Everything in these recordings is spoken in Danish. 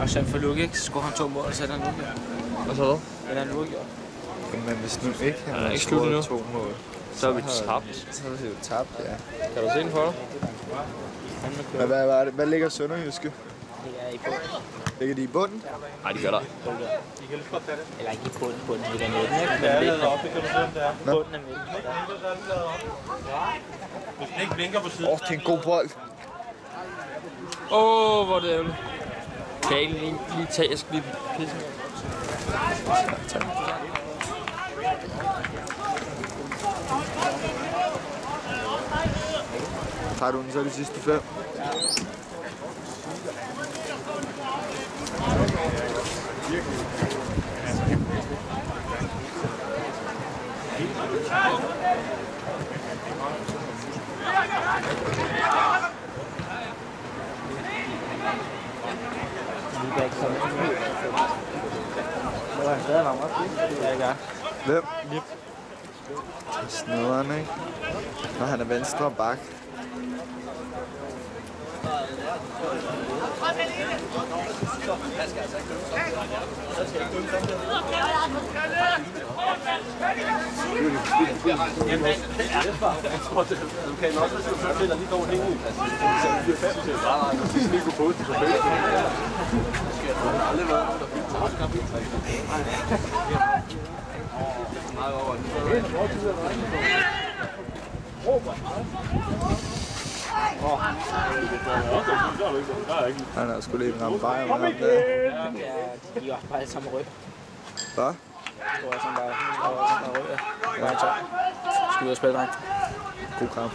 Og så for Lukke, ikke? Så skulle han 2 mål, og så er der nu. Og så hvad? Eller er nu gjort. Men hvis nu ikke han er har ikke slut endnu. 2 mål, Så er vi tabt. Så er vi jo tabt, ja. Kan du se den for dig? Men hvad ligger Sønderjyske? Det er i bunden. Ligger de i bunden? Nej, det gør der. Eller ikke i bunden, det er midten, ikke? Men midten er bunden af midten. Hvis den ikke blinker på siden. Det er en god bold. Hvor er det ærgerligt. Kan jeg egentlig lige tage, jeg skal lige pisse med. Tager du den så de sidste 5? Det var en stadig varm op, det er jeg gør. Hvem? Lip. Snederen, ikke? Når han er venstre bak. Han har sgu lige ramt bajer med ham der. Ja, de er også bare alle sammen rød. Hvad? Det var sådan bare rød. Ja, tak. Skal ud og spille, dreng. God kamp.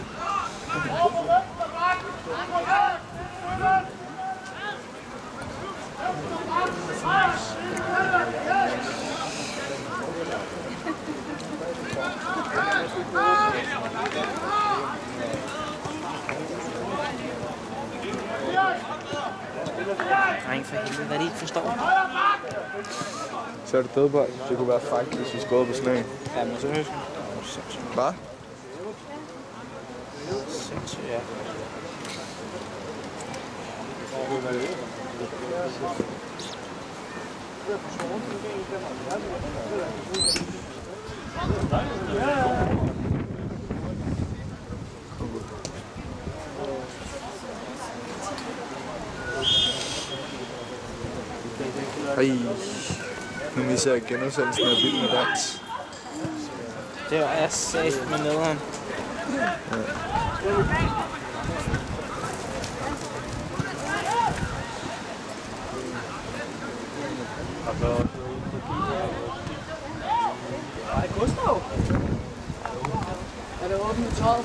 Dreng, for helvede, hvad de ikke forstår. Så er det dødbold. Det kunne være frækt, hvis vi skåede på sneen. Ja, men så høres Hvad? sindssygt, ja. Ej, nu misser jeg genudsendelsen af Vild med Dans. Det var sat med nederen. Hej Gustav! Er det åbent i tøjet?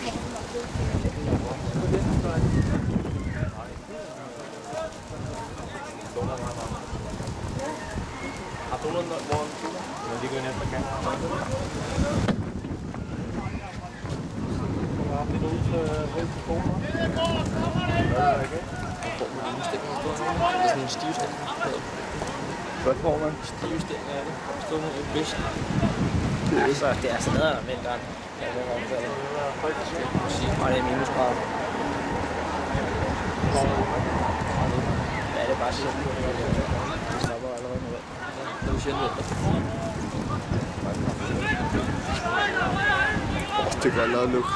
Har du noget, hvor en tur? Ja, de går ind efter kan. Du har haft lidt ud til skolen. Det er sådan en stivstilling. Hvad får man? Stivstilling er det. Stå med et lyst. Det er sådan noget, der med den. Ja, det var omkring. Og det er minusgrader. Ja, det er bare sjældent. Det stopper allerede nu. Det er jo sjældent. Det kan allerede lukke.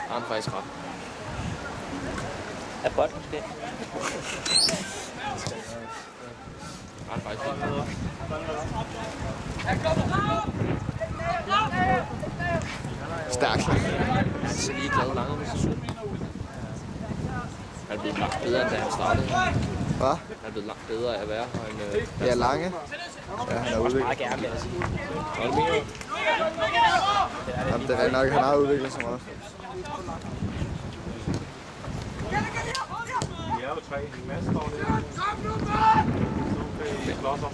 Han er faktisk ret. Er bolden måske? Han er faktisk ret. Stærkt. Han ser lige glad langt med sig. Han er blevet langt bedre, end da han startede. Hvad? Han er blevet langt bedre af at være her end... Ja, Lange. Ja, han er udviklet. Meget gerne, vil jeg sige. Jamen, det er nok, han har udviklet sig meget. De er jo 3. En masse står lidt. Det slåsser.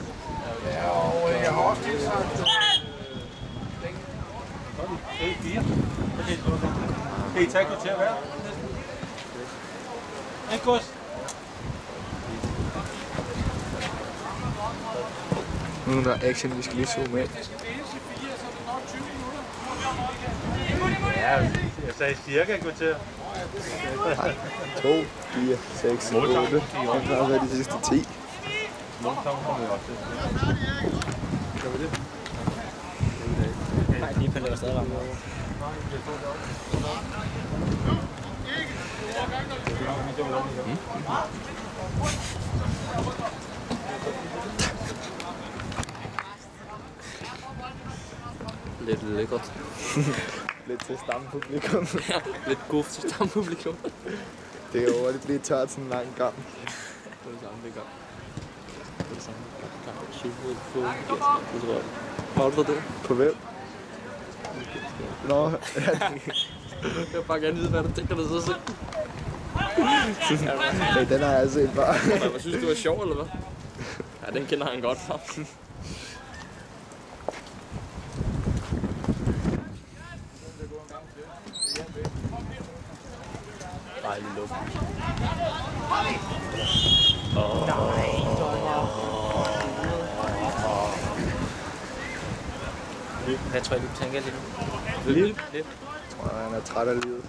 Ja, og jeg har også tilsagt. Det er 4. Kan I tage et kvarter hver? Ikke, Gus? Nu er der action, vi skal lige zoome ind. Ja, jeg sagde cirka et kvarter. 2, 4, 6, 8. Det har været de sidste 10. Målkampen kommer vi også til. Gør vi det? Nej, lige på laver stadig varme. Lidt lækkert. Lidt til stampublikum. Ja, lidt guf til stampublikum. Det kan hurtigt blive tørt sådan en lang gang. Det er det samme, vi gør. Det er det samme. Hvad har du fået det? På hvem? Nå, Jeg vil bare gerne vide, hvad du tænker, der så set. hey, den har jeg set bare. Hvad synes du var sjov, eller hvad? Ja, den kender han godt fra. Dejlig luft. Hvad tror jeg, du tænker lidt? Lidt? Jeg tror, han er træt af livet.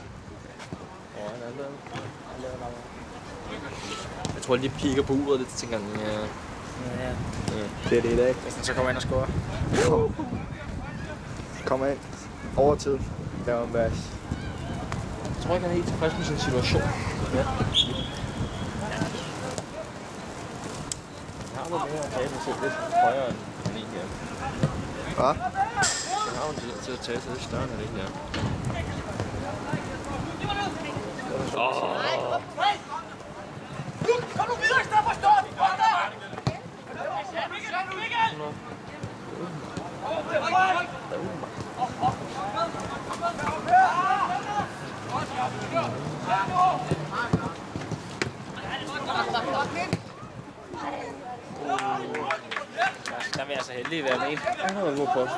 Jeg tror lige piker på uret lidt, tænker han. Ja. Ja. Det er det i dag. Så kommer jeg ind og scorer. Kommer ind. Overtid. Laver en bas. Jeg tror ikke, han er helt tilfreds med sin situation. Ja. Jeg har noget mere at tage sig lidt højere end han egentlig er. Hvad? Jeg har jo en til at tage sig lidt større end han egentlig er. Kom nu videre, i stedet for at stå! Der vil jeg så heldig være med en. Han har været god post.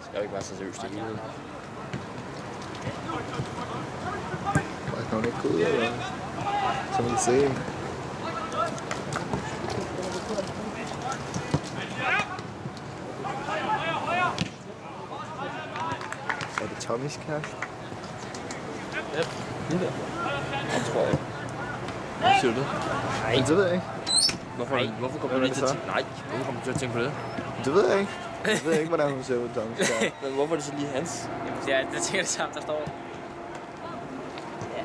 Skal jo ikke være så seriøst det hele. Kan hun ikke gå ud, eller? Så må vi se. Er det Tommys kæreste? Ja, lige der. Det tror jeg ikke. Hvad siger du det? Nej. Det ved jeg ikke. Hvorfor kommer du lige til at tænke? Nej, hvorfor kommer du til at tænke på det? Det ved jeg ikke. Jeg ved ikke, hvordan hun ser ud, Tommys kæreste. Men hvorfor er det så lige hans? Jamen, ja, det tænker det samme, der står. Ja.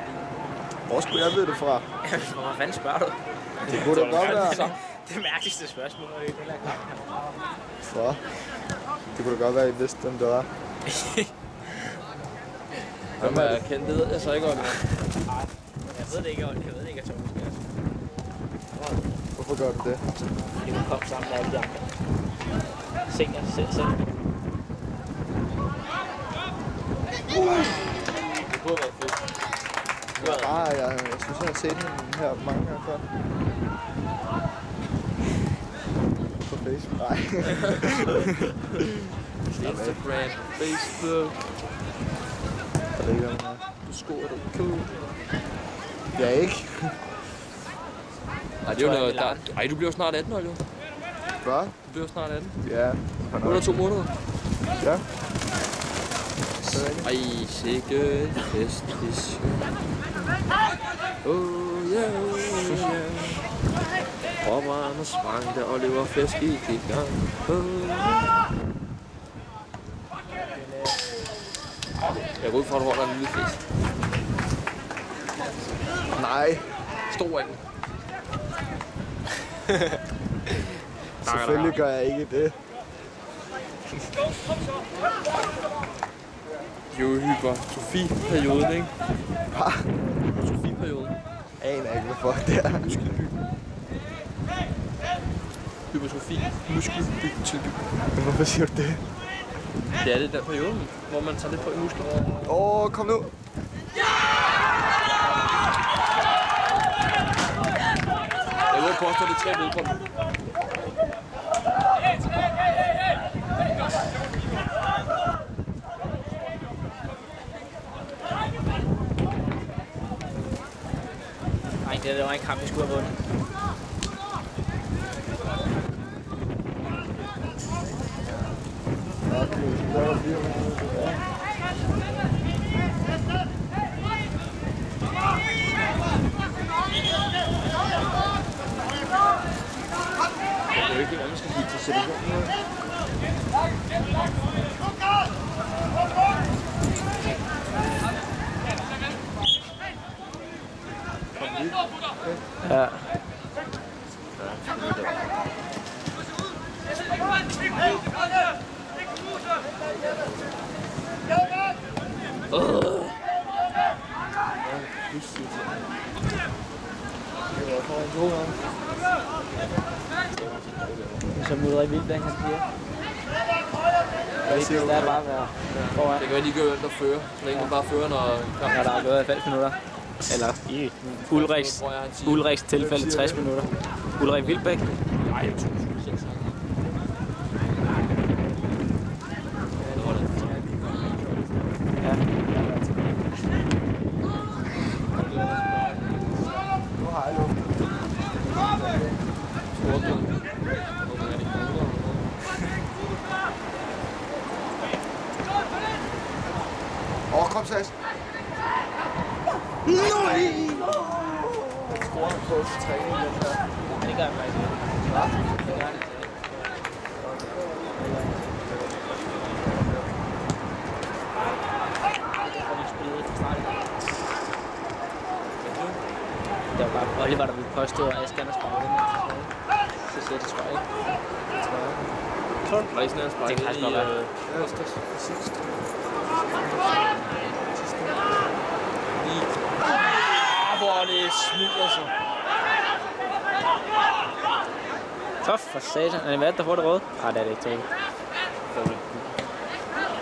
Hvor skulle jeg vide det fra? Hvor fanden spørger du? Det kunne da godt være. Det mærkeligste spørgsmål, jeg ikke har gang. Så. Det kunne da godt være, at I vidste, hvem det var. Hvem er kendt? Det ved jeg så ikke godt. Jeg ved det ikke, jeg ved det ikke, at Thomas skal. Hvorfor gør du det? Fordi hun kom sammen med alle de andre. Senior selv. Det kunne have været fedt. Jeg synes, jeg har set hende her mange gange før. På Facebook. Nej. Instagram, Facebook. Jeg ved ikke, hvem hun er. Du scorer det. Cool. Jeg er ikke. Nej, det er jo noget... Ej, du bliver jo snart 18 år, jo. Hvad? Du bliver jo snart 18. Ja. Under 2 måneder. Ja. Ej, sikke fest, vi synger. Oh yeah, oh yeah. Råbranden sprang, og lever fest i gang. Jeg går ud fra, at du holder en lille fest. Nej. Stor af den. Selvfølgelig gør jeg ikke det. Jo, hypertrofi-perioden, ikke? Hvad? Hypertrofi-perioden. Aner ikke, hvad fuck det er. Hypertrofi. Muskelbyggetilbygning. Hvorfor siger du det? Det er det der periode, hvor man tager lidt på i muskler. Kom nu. Jeg vil påstå, det er 3 vedbånd. Nej, det var en kamp, vi skulle have vundet. Jeg ved ikke, hvad man skal sige til situationen. Ja. Som Ulrik Wilbæk, han siger. Det vigtigste er bare at være foran. Det kan være, de gør, hvem der fører. Så længe man bare fører, når kampen... Ja, der er gået 90 minutter. Eller i Ulriks tilfælde 60 minutter. Ulrik Wilbæk. Nej, jeg tror Ja. Nu har jeg lukket. Kom, Sas. Nej! Jeg tror, han prøver til træning den her. Det gør jeg faktisk ikke. Hvad? Det gør han ikke. Det var bare Oliver, der ville påstå, at Asger er sparket ind. Så siger det, tror jeg ikke. Var det ikke sådan, at han Det kan faktisk godt være. Hvor det smuler sig. Så for satan. Er det hvad, der får det røde? Nej, det er det ikke, tror jeg.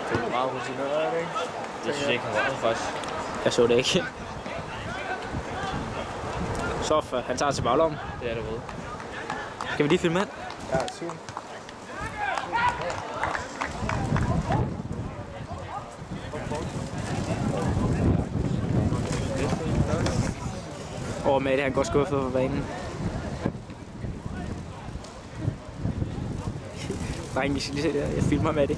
Det er meget rutineret, er det ikke? Det synes jeg ikke, han var faktisk. Jeg så det ikke. Så for, han tager til baglommen. Det er det røde. Kan vi lige filme ind? Ja, super. Mette, han går skuffet på banen. Drenge, vi skal lige se det her. Jeg filmer med det.